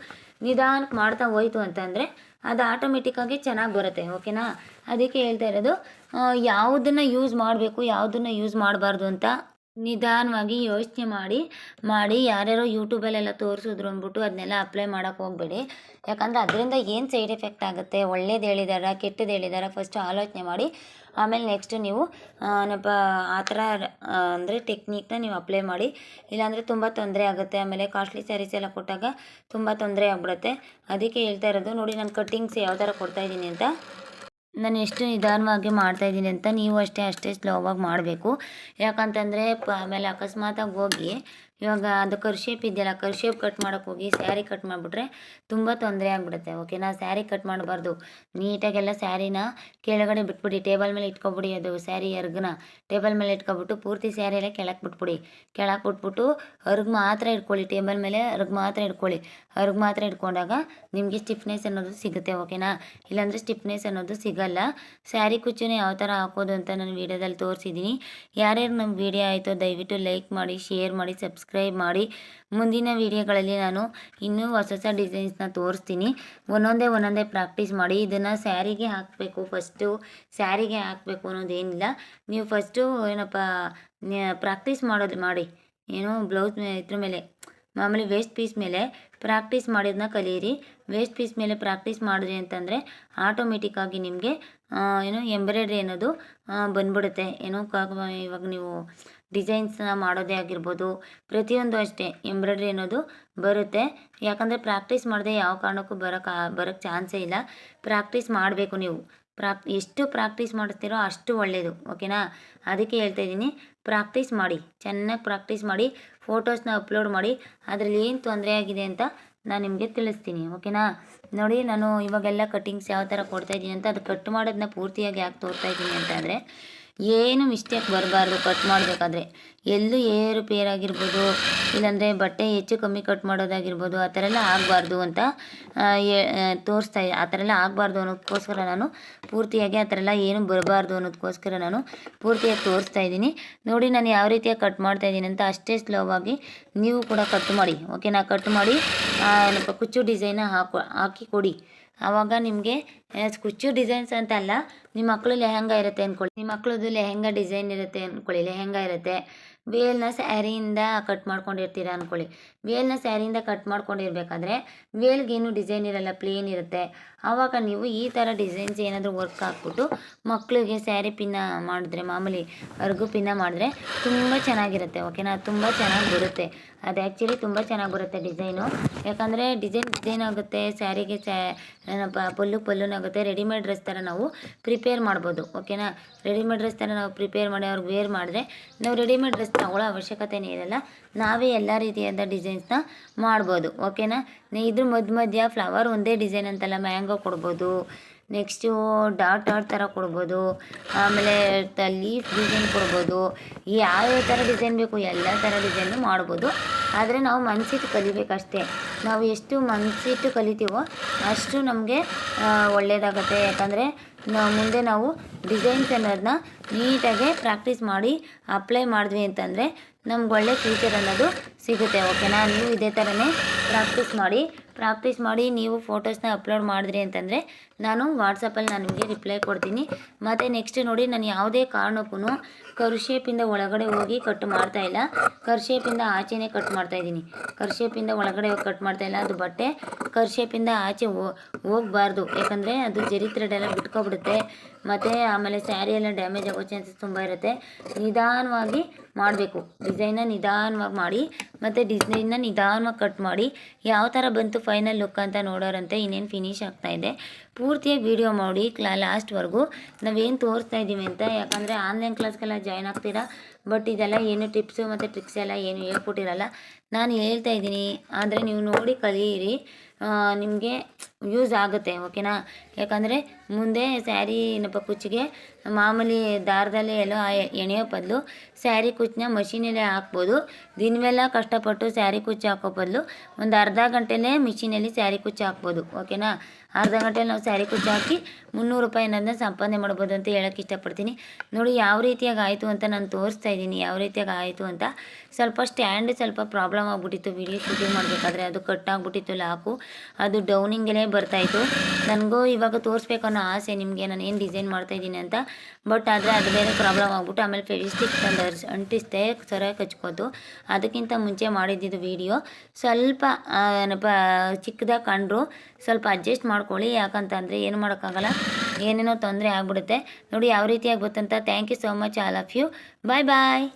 ನಿಧಾನಕ್ಕೆ ಮಾಡ್ತಾ ಹೋಯ್ತು ಅಂತಂದರೆ ಅದು ಆಟೋಮೆಟಿಕ್ಕಾಗಿ ಚೆನ್ನಾಗಿ ಬರುತ್ತೆ. ಓಕೆನಾ? ಅದಕ್ಕೆ ಹೇಳ್ತಾ ಇರೋದು ಯಾವುದನ್ನು ಯೂಸ್ ಮಾಡಬೇಕು, ಯಾವುದನ್ನು ಯೂಸ್ ಮಾಡಬಾರ್ದು ಅಂತ ನಿಧಾನವಾಗಿ ಯೋಚನೆ ಮಾಡಿ ಯಾರ್ಯಾರೋ ಯೂಟ್ಯೂಬಲ್ಲೆಲ್ಲ ತೋರಿಸಿದ್ರು ಅಂದ್ಬಿಟ್ಟು ಅದನ್ನೆಲ್ಲ ಅಪ್ಲೈ ಮಾಡೋಕ್ಕೆ ಹೋಗಬೇಡಿ. ಯಾಕಂದರೆ ಅದರಿಂದ ಏನು ಸೈಡ್ ಎಫೆಕ್ಟ್ ಆಗುತ್ತೆ, ಒಳ್ಳೇದು ಹೇಳಿದಾರಾ ಕೆಟ್ಟದ್ದು ಹೇಳಿದಾರಾ ಫಸ್ಟ್ ಆಲೋಚನೆ ಮಾಡಿ ಆಮೇಲೆ ನೆಕ್ಸ್ಟ್ ನೀವು ಏನಪ್ಪ ಆ ಥರ ಅಂದರೆ ಟೆಕ್ನಿಕ್ನ ನೀವು ಅಪ್ಲೈ ಮಾಡಿ. ಇಲ್ಲಾಂದರೆ ತುಂಬ ತೊಂದರೆ ಆಗುತ್ತೆ. ಆಮೇಲೆ ಕಾಸ್ಟ್ಲಿ ಸ್ಯಾರೀಸ್ ಎಲ್ಲ ಕೊಟ್ಟಾಗ ತುಂಬ ತೊಂದರೆ ಆಗ್ಬಿಡುತ್ತೆ. ಅದಕ್ಕೆ ಹೇಳ್ತಾ ಇರೋದು ನೋಡಿ, ನಾನು ಕಟ್ಟಿಂಗ್ಸ್ ಯಾವ ಥರ ಕೊಡ್ತಾಯಿದ್ದೀನಿ ಅಂತ, ನಾನು ಎಷ್ಟು ನಿಧಾನವಾಗಿ ಮಾಡ್ತಾಯಿದ್ದೀನಿ ಅಂತ ನೀವು ಅಷ್ಟೇ ಸ್ಲೋವಾಗಿ ಮಾಡಬೇಕು. ಯಾಕಂತಂದರೆ ಆಮೇಲೆ ಅಕಸ್ಮಾತಾಗಿ ಹೋಗಿ ಇವಾಗ ಅದು ಕರ್ಶೇಪ್ ಇದೆಯಲ್ಲ, ಕರ್ಶೇಪ್ ಕಟ್ ಮಾಡೋಕ್ಕೆ ಹೋಗಿ ಸ್ಯಾರಿ ಕಟ್ ಮಾಡಿಬಿಟ್ರೆ ತುಂಬ ತೊಂದರೆ ಆಗಿಬಿಡುತ್ತೆ. ಓಕೆನಾ? ಸ್ಯಾರಿ ಕಟ್ ಮಾಡಬಾರ್ದು. ನೀಟಾಗೆಲ್ಲ ಸ್ಯಾರಿನ ಕೆಳಗಡೆ ಬಿಟ್ಬಿಡಿ, ಟೇಬಲ್ ಮೇಲೆ ಇಟ್ಕೊಬಿಡಿ. ಅದು ಸ್ಯಾರಿ ಅರ್ಗನ ಟೇಬಲ್ ಮೇಲೆ ಇಟ್ಕೊಬಿಟ್ಟು ಪೂರ್ತಿ ಸ್ಯಾರಿ ಎಲ್ಲ ಕೆಳಕ್ಕೆ ಬಿಟ್ಬಿಡಿ. ಕೆಳಕ್ಕೆ ಬಿಟ್ಬಿಟ್ಟು ಅರ್ಗ್ ಮಾತ್ರ ಇಟ್ಕೊಳ್ಳಿ, ಟೇಬಲ್ ಮೇಲೆ ಅರ್ಗ್ ಮಾತ್ರ ಇಟ್ಕೊಳ್ಳಿ. ಅರ್ಗ್ ಮಾತ್ರ ಇಟ್ಕೊಂಡಾಗ ನಿಮಗೆ ಸ್ಟಿಫ್ನೆಸ್ ಅನ್ನೋದು ಸಿಗುತ್ತೆ. ಓಕೆನಾ? ಇಲ್ಲಾಂದರೆ ಸ್ಟಿಫ್ನೆಸ್ ಅನ್ನೋದು ಸಿಗಲ್ಲ. ಸ್ಯಾರಿ ಕುಚ್ಚುನ ಯಾವ ಥರ ಹಾಕೋದು ಅಂತ ನಾನು ವೀಡಿಯೋದಲ್ಲಿ ತೋರಿಸಿದ್ದೀನಿ. ಯಾರ್ಯಾರು ನಮ್ಮ ವೀಡಿಯೋ ಆಯಿತೋ ದಯವಿಟ್ಟು ಲೈಕ್ ಮಾಡಿ, ಶೇರ್ ಮಾಡಿ, ಸಬ್ಸ್ಕ್ರೈಬ್ ಮಾಡಿ. ಮುಂದಿನ ವೀಡಿಯೋಗಳಲ್ಲಿ ನಾನು ಇನ್ನೂ ಹೊಸ ಡಿಸೈನ್ಸ್ನ ತೋರಿಸ್ತೀನಿ. ಒಂದೊಂದೇ ಪ್ರಾಕ್ಟೀಸ್ ಮಾಡಿ. ಇದನ್ನು ಸ್ಯಾರಿಗೆ ಹಾಕಬೇಕು, ಫಸ್ಟು ಸ್ಯಾರಿಗೆ ಹಾಕಬೇಕು ಅನ್ನೋದೇನಿಲ್ಲ. ನೀವು ಫಸ್ಟು ಏನಪ್ಪ ಪ್ರಾಕ್ಟೀಸ್ ಮಾಡಿ, ಏನೋ ಬ್ಲೌಸ್ ಇದ್ರ ಮೇಲೆ ಮಾಮೂಲಿ ವೇಸ್ಟ್ ಪೀಸ್ ಮೇಲೆ ಪ್ರಾಕ್ಟೀಸ್ ಮಾಡೋದನ್ನ ಕಲೀರಿ. ವೇಸ್ಟ್ ಪೀಸ್ ಮೇಲೆ ಪ್ರಾಕ್ಟೀಸ್ ಮಾಡಿದ್ರಿ ಅಂತಂದರೆ ಆಟೋಮೆಟಿಕ್ಕಾಗಿ ನಿಮಗೆ ಏನೋ ಎಂಬ್ರಾಯ್ಡ್ರಿ ಅನ್ನೋದು ಬಂದ್ಬಿಡುತ್ತೆ. ಏನೋ ಇವಾಗ ನೀವು ಡಿಸೈನ್ಸ್ನ ಮಾಡೋದೇ ಆಗಿರ್ಬೋದು, ಪ್ರತಿಯೊಂದು ಅಷ್ಟೇ ಎಂಬ್ರಾಯ್ಡ್ರಿ ಅನ್ನೋದು ಬರುತ್ತೆ. ಯಾಕಂದರೆ ಪ್ರಾಕ್ಟೀಸ್ ಮಾಡದೆ ಯಾವ ಕಾರಣಕ್ಕೂ ಬರೋಕ್ಕೆ ಚಾನ್ಸೇ ಇಲ್ಲ. ಪ್ರಾಕ್ಟೀಸ್ ಮಾಡಬೇಕು ನೀವು. ಎಷ್ಟು ಪ್ರಾಕ್ಟೀಸ್ ಮಾಡಿಸ್ತೀರೋ ಅಷ್ಟು ಒಳ್ಳೆಯದು. ಓಕೆನಾ? ಅದಕ್ಕೆ ಹೇಳ್ತಾ ಇದ್ದೀನಿ, ಪ್ರಾಕ್ಟೀಸ್ ಮಾಡಿ, ಚೆನ್ನಾಗಿ ಪ್ರಾಕ್ಟೀಸ್ ಮಾಡಿ, ಫೋಟೋಸ್ನ ಅಪ್ಲೋಡ್ ಮಾಡಿ. ಅದರಲ್ಲಿ ಏನು ತೊಂದರೆ ಆಗಿದೆ ಅಂತ ನಾನು ನಿಮಗೆ ತಿಳಿಸ್ತೀನಿ. ಓಕೆನಾ? ನೋಡಿ, ನಾನು ಇವಾಗೆಲ್ಲ ಕಟ್ಟಿಂಗ್ಸ್ ಯಾವ ಥರ ಕೊಡ್ತಾಯಿದ್ದೀನಿ ಅಂತ, ಅದು ಕಟ್ ಮಾಡೋದನ್ನ ಪೂರ್ತಿಯಾಗಿ ಯಾಕೆ ತೋರ್ತಾಯಿದ್ದೀನಿ ಅಂತಂದರೆ, ಏನು ಮಿಸ್ಟೇಕ್ ಬರಬಾರ್ದು ಕಟ್ ಮಾಡಬೇಕಾದ್ರೆ. ಎಲ್ಲೂ ಏರುಪೇರಾಗಿರ್ಬೋದು, ಇಲ್ಲಾಂದರೆ ಬಟ್ಟೆ ಹೆಚ್ಚು ಕಮ್ಮಿ ಕಟ್ ಮಾಡೋದಾಗಿರ್ಬೋದು, ಆ ಥರ ಎಲ್ಲ ಆಗಬಾರ್ದು ಅಂತ ಆ ಥರ ಎಲ್ಲ ಆಗಬಾರ್ದು ಅನ್ನೋದಕ್ಕೋಸ್ಕರ ನಾನು ಪೂರ್ತಿಯಾಗಿ ಆ ಥರ ಎಲ್ಲ ಏನು ಬರಬಾರ್ದು ಅನ್ನೋದಕ್ಕೋಸ್ಕರ ನಾನು ಪೂರ್ತಿಯಾಗಿ ತೋರಿಸ್ತಾ ಇದ್ದೀನಿ. ನೋಡಿ ನಾನು ಯಾವ ರೀತಿಯಾಗಿ ಕಟ್ ಮಾಡ್ತಾಯಿದ್ದೀನಿ ಅಂತ ಅಷ್ಟೇ ಸ್ಲೋವಾಗಿ ನೀವು ಕೂಡ ಕಟ್ ಮಾಡಿ. ಓಕೆನಾ? ಕಟ್ ಮಾಡಿ ಕುಚ್ಚು ಡಿಸೈನ ಹಾಕಿ ಕೊಡಿ. ಆವಾಗ ನಿಮಗೆ ಕುಚ್ಚು ಡಿಸೈನ್ಸ್ ಅಂತ ಅಲ್ಲ, ನಿಮ್ಮ ಮಕ್ಕಳು ಲೆಹಂಗಾ ಇರುತ್ತೆ ಅಂದ್ಕೊಳ್ಳಿ, ನಿಮ್ಮ ಮಕ್ಕಳದ್ದು ಲೆಹಂಗಾ ಡಿಸೈನ್ ಇರುತ್ತೆ ಅಂದ್ಕೊಳ್ಳಿ, ಲೆಹಂಗಾ ಇರುತ್ತೆ, ವೇಲ್ನ ಸ್ಯಾರಿಯಿಂದ ಕಟ್ ಮಾಡ್ಕೊಂಡಿರ್ತೀರ ಅಂದ್ಕೊಳ್ಳಿ. ವೇಲ್ನ ಸ್ಯಾರಿಯಿಂದ ಕಟ್ ಮಾಡ್ಕೊಂಡಿರ್ಬೇಕಾದ್ರೆ ವೇಲ್ಗೇನು ಡಿಸೈನ್ ಇರಲ್ಲ, ಪ್ಲೇನ್ ಇರುತ್ತೆ. ಆವಾಗ ನೀವು ಈ ಥರ ಡಿಸೈನ್ಸ್ ಏನಾದರೂ ವರ್ಕ್ ಹಾಕ್ಬಿಟ್ಟು ಮಕ್ಕಳಿಗೆ ಸ್ಯಾರಿ ಪಿನ್ನ ಮಾಡಿದ್ರೆ, ಮಾಮೂಲಿ ಅರ್ಗು ಪಿನ್ನ ಮಾಡಿದ್ರೆ ತುಂಬ ಚೆನ್ನಾಗಿರುತ್ತೆ. ಓಕೆನಾ? ತುಂಬ ಚೆನ್ನಾಗಿ ಬರುತ್ತೆ. ಅದು ಆ್ಯಕ್ಚುಲಿ ತುಂಬ ಚೆನ್ನಾಗಿ ಬರುತ್ತೆ ಡಿಸೈನು. ಯಾಕಂದರೆ ಡಿಸೈನ್ ಆಗುತ್ತೆ, ಸ್ಯಾರಿಗೆ ಏನಪ್ಪ ಪಲ್ಲುನಾಗುತ್ತೆ. ರೆಡಿಮೇಡ್ ಡ್ರೆಸ್ ಥರ ನಾವು ಪ್ರಿಪೇರ್ ಮಾಡ್ಬೋದು. ಓಕೆನಾ? ರೆಡಿಮೇಡ್ ಡ್ರೆಸ್ ಥರ ನಾವು ಪ್ರಿಪೇರ್ ಮಾಡಿ ಅವ್ರಿಗೆ ವೇರ್ ಮಾಡಿದ್ರೆ ನಾವು ರೆಡಿಮೇಡ್ ಡ್ರೆಸ್ ತಗೊಳ್ಳೋ ಅವಶ್ಯಕತೆನೇ ಇರಲ್ಲ. ನಾವೇ ಎಲ್ಲ ರೀತಿಯಾದ ಡಿಸೈನ್ಸ್ನ ಮಾಡ್ಬೋದು. ಓಕೆನಾ? ಇದ್ರ ಮಧ್ಯ ಫ್ಲವರ್ ಒಂದೇ ಡಿಸೈನ್ ಅಂತಲ್ಲ, ಮ್ಯಾಂಗೋ ಕೊಡ್ಬೋದು, ನೆಕ್ಸ್ಟು ಡಾಟ್ ಥರ ಕೊಡ್ಬೋದು, ಆಮೇಲೆ ಲೀಫ್ ಡಿಸೈನ್ ಕೊಡ್ಬೋದು. ಯಾವ್ಯಾವ ಥರ ಡಿಸೈನ್ ಬೇಕು ಎಲ್ಲ ಥರ ಡಿಸೈನು ಮಾಡ್ಬೋದು. ಆದರೆ ನಾವು ಮನಸ್ಸಿಟ್ಟು ಕಲಿಬೇಕಷ್ಟೇ. ನಾವು ಎಷ್ಟು ಮನಸ್ಸಿಟ್ಟು ಕಲಿತೀವೋ ಅಷ್ಟು ನಮಗೆ ಒಳ್ಳೆಯದಾಗುತ್ತೆ. ಯಾಕಂದರೆ ಮುಂದೆ ನಾವು ಡಿಸೈನ್ಸ್ ಅನ್ನೋದನ್ನ ನೀಟಾಗೆ ಪ್ರಾಕ್ಟೀಸ್ ಮಾಡಿ ಅಪ್ಲೈ ಮಾಡಿದ್ವಿ ಅಂತಂದರೆ ನಮ್ಗೆ ಒಳ್ಳೆ ಫ್ಯೂಚರ್ ಅನ್ನೋದು ಸಿಗುತ್ತೆ. ಓಕೆನಾ? ನೀವು ಇದೇ ಥರನೇ ಪ್ರಾಕ್ಟೀಸ್ ಮಾಡಿ ನೀವು ಫೋಟೋಸ್ನ ಅಪ್ಲೋಡ್ ಮಾಡಿದ್ರಿ ಅಂತಂದರೆ ನಾನು ವಾಟ್ಸಪ್ಪಲ್ಲಿ ನಾನು ನಿಮಗೆ ರಿಪ್ಲೈ ಕೊಡ್ತೀನಿ. ಮತ್ತು ನೆಕ್ಸ್ಟ್ ನೋಡಿ, ನಾನು ಯಾವುದೇ ಕಾರಣಕ್ಕೂ ಕರ್ಶೇಪಿಂದ ಒಳಗಡೆ ಹೋಗಿ ಕಟ್ ಮಾಡ್ತಾಯಿಲ್ಲ, ಕರ್ಶೇಪಿಂದ ಆಚೆನೇ ಕಟ್ ಮಾಡ್ತಾಯಿದ್ದೀನಿ. ಕರ್ಶೇಪಿಂದ ಒಳಗಡೆ ಹೋಗಿ ಕಟ್ ಮಾಡ್ತಾಯಿಲ್ಲ. ಅದು ಬಟ್ಟೆ ಕರ್ಶೇಪಿಂದ ಆಚೆ ಹೋಗಬಾರ್ದು. ಯಾಕಂದರೆ ಅದು ಜರಿ ಥ್ರೆಡ್ ಎಲ್ಲ ಬಿಟ್ಕೊಬಿಡುತ್ತೆ. ಮತ್ತು ಆಮೇಲೆ ಸ್ಯಾರಿ ಎಲ್ಲ ಡ್ಯಾಮೇಜ್ ಆಗೋ ಚಾನ್ಸಸ್ ತುಂಬ ಇರುತ್ತೆ. ನಿಧಾನವಾಗಿ ಮಾಡಬೇಕು. ಡಿಸೈನ್ನ ನಿಧಾನವಾಗಿ ಮಾಡಿ ಮತ್ತು ಡಿಸೈನ್ನ ನಿಧಾನವಾಗಿ ಕಟ್ ಮಾಡಿ ಯಾವ ಥರ ಬಂತು ಫೈನಲ್ ಲುಕ್ ಅಂತ ನೋಡೋರಂತೆ. ಇನ್ನೇನು ಫಿನಿಶ್ ಆಗ್ತಾಯಿದೆ. ಪೂರ್ತಿಯಾಗಿ ವೀಡಿಯೋ ಮಾಡಿ ಲಾಸ್ಟ್ವರೆಗೂ ನಾವೇನು ತೋರಿಸ್ತಾ ಇದ್ದೀವಿ ಅಂತ. ಯಾಕಂದರೆ ಆನ್ಲೈನ್ ಕ್ಲಾಸ್ಗೆಲ್ಲ ಜಾಯ್ನ್ ಆಗ್ತೀರಾ, ಬಟ್ ಇದೆಲ್ಲ ಏನು ಟಿಪ್ಸು ಮತ್ತು ಟ್ರಿಕ್ಸ್ ಎಲ್ಲ ಏನು ಹೇಳ್ಕೊಟ್ಟಿರಲ್ಲ, ನಾನು ಹೇಳ್ತಾ ಇದ್ದೀನಿ. ಆದರೆ ನೀವು ನೋಡಿ ಕಲಿಯಿರಿ, ನಿಮಗೆ ಯೂಸ್ ಆಗುತ್ತೆ, ಓಕೆನಾ. ಯಾಕಂದರೆ ಮುಂದೆ ಸ್ಯಾರಿ ಕುಚ್ಚಿಗೆ ಮಾಮೂಲಿ ದಾರದಲ್ಲೇ ಎಲ್ಲೋ ಎಣೆಯೋ ಬದಲು ಸ್ಯಾರಿ ಕುಚ್ಚನ್ನ ಮಷೀನಲ್ಲೇ ಹಾಕ್ಬೋದು. ದಿನವೆಲ್ಲ ಕಷ್ಟಪಟ್ಟು ಸ್ಯಾರಿ ಕುಚ್ಚು ಹಾಕೋ ಬದಲು ಒಂದು ಅರ್ಧ ಗಂಟೆಲೇ ಮಿಷಿನಲ್ಲಿ ಸ್ಯಾರಿ ಕುಚ್ಚು ಹಾಕ್ಬೋದು, ಓಕೆನಾ. ಅರ್ಧ ಗಂಟೆಲಿ ನಾವು ಸ್ಯಾರಿ ಕುಚ್ಚು ಹಾಕಿ 300 ರೂಪಾಯಿ ಅನ್ನೋದನ್ನ ಸಂಪಾದನೆ ಮಾಡ್ಬೋದು ಅಂತ ಹೇಳೋಕ್ಕೆ ಇಷ್ಟಪಡ್ತೀನಿ. ನೋಡಿ ಯಾವ ರೀತಿಯಾಗಿ ಆಯಿತು ಅಂತ ನಾನು ತೋರಿಸ್ತಾ ಇದ್ದೀನಿ, ಯಾವ ರೀತಿಯಾಗಿ ಆಯಿತು ಅಂತ. ಸ್ವಲ್ಪ ಸ್ಟ್ಯಾಂಡ್ ಸ್ವಲ್ಪ ಪ್ರಾಬ್ಲಮ್ ಆಗಿಬಿಟ್ಟಿತ್ತು ವೀಡಿಯೋ ಶೂಟಿಂಗ್ ಮಾಡಬೇಕಾದ್ರೆ, ಅದು ಕಟ್ ಆಗಿಬಿಟ್ಟಿತ್ತು ಲಾಕು, ಅದು ಡೌನಿಂಗಲ್ಲೇ ಬರ್ತಾಯಿತ್ತು. ನನಗೂ ಇವಾಗ ತೋರಿಸ್ಬೇಕು ಅನ್ನೋ ಆಸೆ ನಿಮಗೆ, ನಾನು ಏನು ಡಿಸೈನ್ ಮಾಡ್ತಾಯಿದ್ದೀನಿ ಅಂತ. ಬಟ್ ಆದರೆ ಅದು ಬೇರೆ ಪ್ರಾಬ್ಲಮ್ ಆಗಿಬಿಟ್ಟು ಆಮೇಲೆ ಫೆವಿಸ್ಟಿಕ್ ತಂದು ಅಂಟಿಸ್ದೆ, ಸರಿಯಾಗಿ ಹಚ್ಕೋತು. ಅದಕ್ಕಿಂತ ಮುಂಚೆ ಮಾಡಿದ್ದಿದ್ದು ವೀಡಿಯೋ ಸ್ವಲ್ಪ ಏನಪ್ಪ ಚಿಕ್ಕದಾಗಿ ಕಂಡ್ರು, ಸ್ವಲ್ಪ ಅಡ್ಜಸ್ಟ್ ಮಾಡ್ಕೊಳ್ಳಿ. ಯಾಕಂತಂದರೆ ಏನು ಮಾಡೋಕ್ಕಾಗಲ್ಲ, ಏನೇನೋ ತೊಂದರೆ ಆಗ್ಬಿಡುತ್ತೆ. ನೋಡಿ ಯಾವ ರೀತಿಯಾಗಿ ಗೊತ್ತಂತ. Thank you so much all of you. Bye bye.